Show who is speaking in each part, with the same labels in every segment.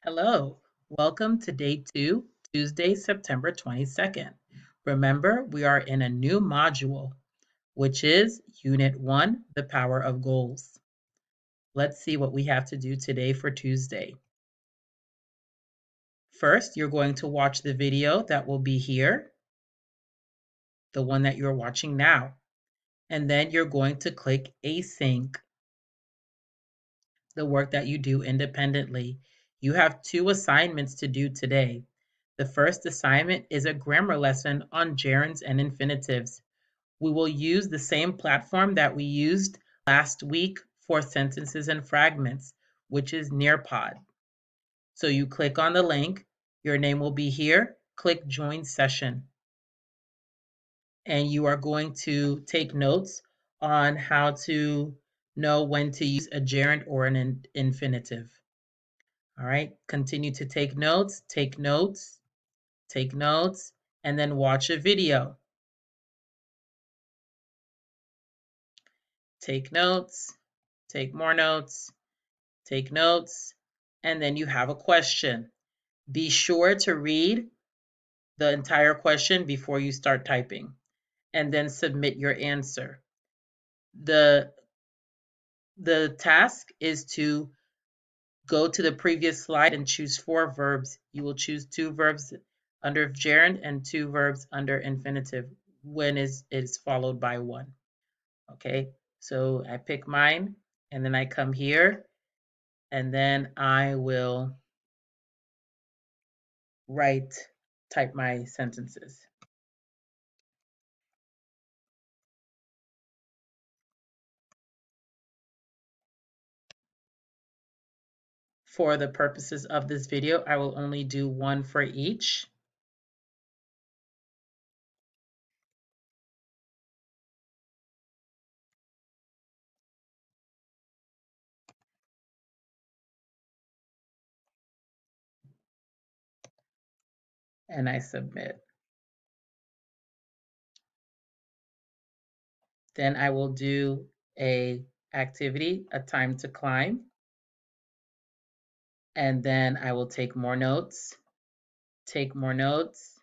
Speaker 1: Hello, welcome to day 2, Tuesday, September 22nd. Remember, we are in a new module, which is Unit 1, The Power of Goals. Let's see what we have to do today for Tuesday. First, you're going to watch the video that will be here, the one that you're watching now. And then you're going to click Async, the work that you do independently. You have 2 assignments to do today. The first assignment is a grammar lesson on gerunds and infinitives. We will use the same platform that we used last week for sentences and fragments, which is Nearpod. So you click on the link, your name will be here, click Join Session. And you are going to take notes on how to know when to use a gerund or an infinitive. All right, continue to take notes, and then watch a video. Take notes, take more notes, take notes, and then you have a question. Be sure to read the entire question before you start typing, and then submit your answer. The task is to go to the previous slide and choose 4 verbs. You will choose 2 verbs under gerund and 2 verbs under infinitive when is followed by 1. Okay, so I pick mine, and then I come here, and then I will type my sentences. For the purposes of this video, I will only do 1 for each. And I submit. Then I will do a activity, a time to climb. And then I will take more notes, take more notes.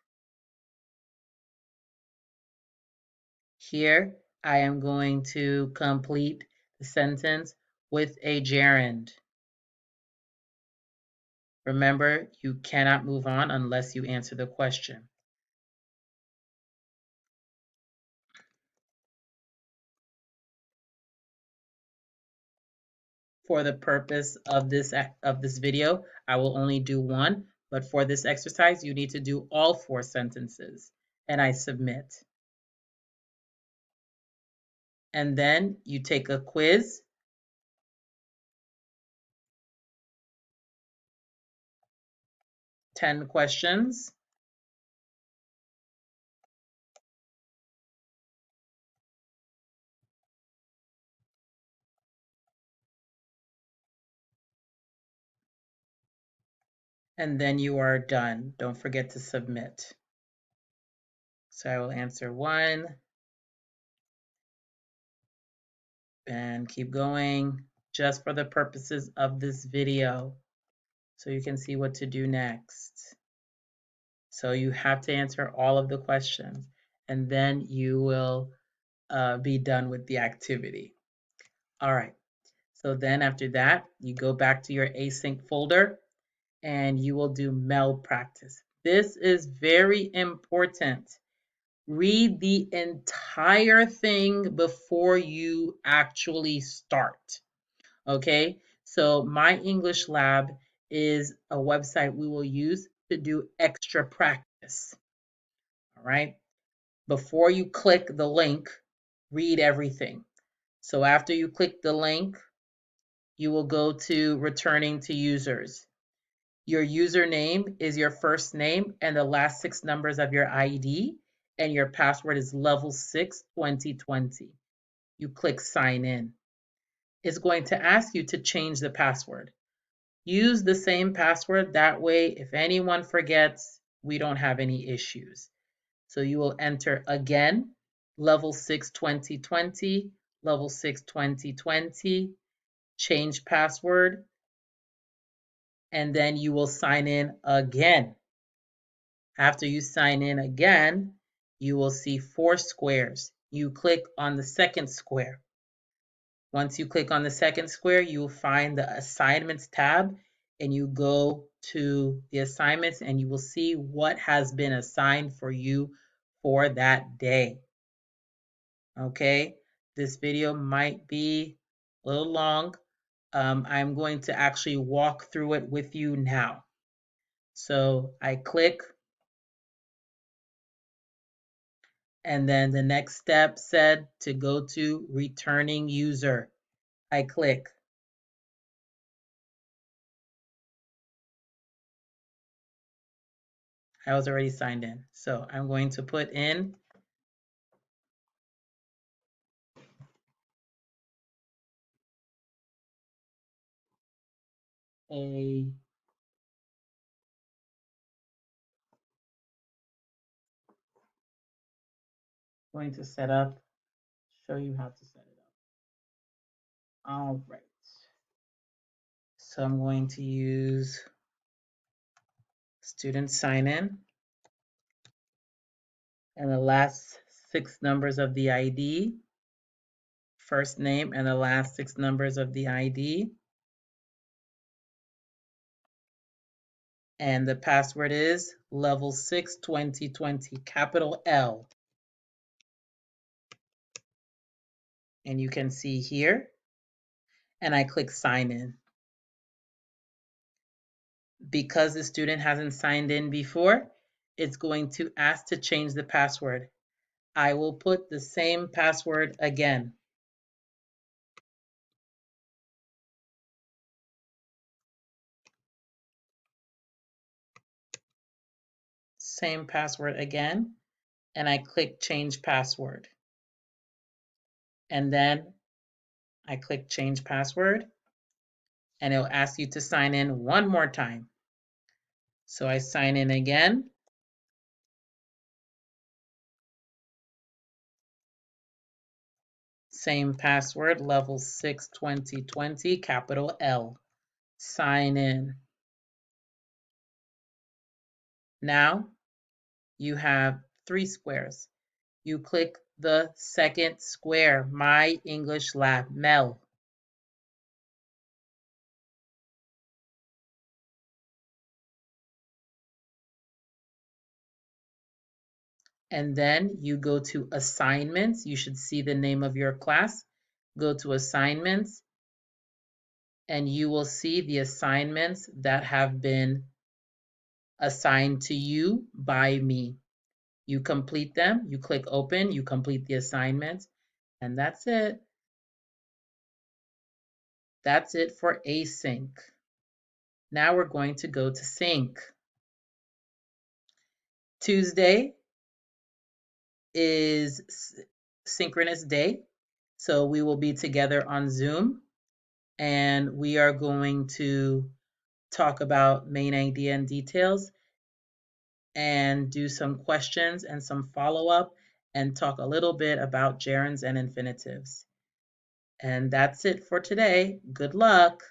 Speaker 1: Here, I am going to complete the sentence with a gerund. Remember, you cannot move on unless you answer the question. For the purpose of this video, I will only do 1, but for this exercise, you need to do all 4 sentences, and I submit. And then you take a quiz. Ten questions. And then you are done. Don't forget to submit. So I will answer 1 and keep going just for the purposes of this video, so you can see what to do next. So you have to answer all of the questions, and then you will be done with the activity. All right. So then after that, you go back to your async folder and you will do MEL practice. This is very important. Read the entire thing before you actually start. Okay? So My English Lab is a website we will use to do extra practice. All right? Before you click the link, read everything. So after you click the link, you will go to returning to users. Your username is your first name and the last 6 numbers of your ID, and your password is level 6 2020. You click sign in. It's going to ask you to change the password. Use the same password. That way, if anyone forgets, we don't have any issues. So you will enter again, level 6 2020, level 6 2020, change password, and then you will sign in again. After you sign in again, you will see 4 squares. You click on the second square. Once you click on the second square, you will find the assignments tab, and you go to the assignments and you will see what has been assigned for you for that day. Okay, this video might be a little long. I'm going to actually walk through it with you now. So I click, and then the next step said to go to returning user. I click. I was already signed in. So I'm going to put in going to set up, show you how to set it up. All right. So I'm going to use student sign in, and the last 6 numbers of the ID, first name and the last 6 numbers of the ID. And the password is level 6 2020, capital L. And you can see here, and I click sign in. Because the student hasn't signed in before, it's going to ask to change the password. I will put the same password again. Same password again, and I click change password. And then I click change password, and it'll ask you to sign in one more time. So I sign in again. Same password, level 6 2020, capital L. Sign in. Now you have 3 squares. You click the second square, My English Lab, Mel. And then you go to assignments. You should see the name of your class. Go to assignments, and you will see the assignments that have been assigned to you by me. You complete them, you click open, you complete the assignments, and that's it. That's it for async. Now we're going to go to sync. Tuesday is synchronous day, so we will be together on Zoom, and we are going to talk about main idea and details and do some questions and some follow-up and talk a little bit about gerunds and infinitives. And that's it for today. Good luck.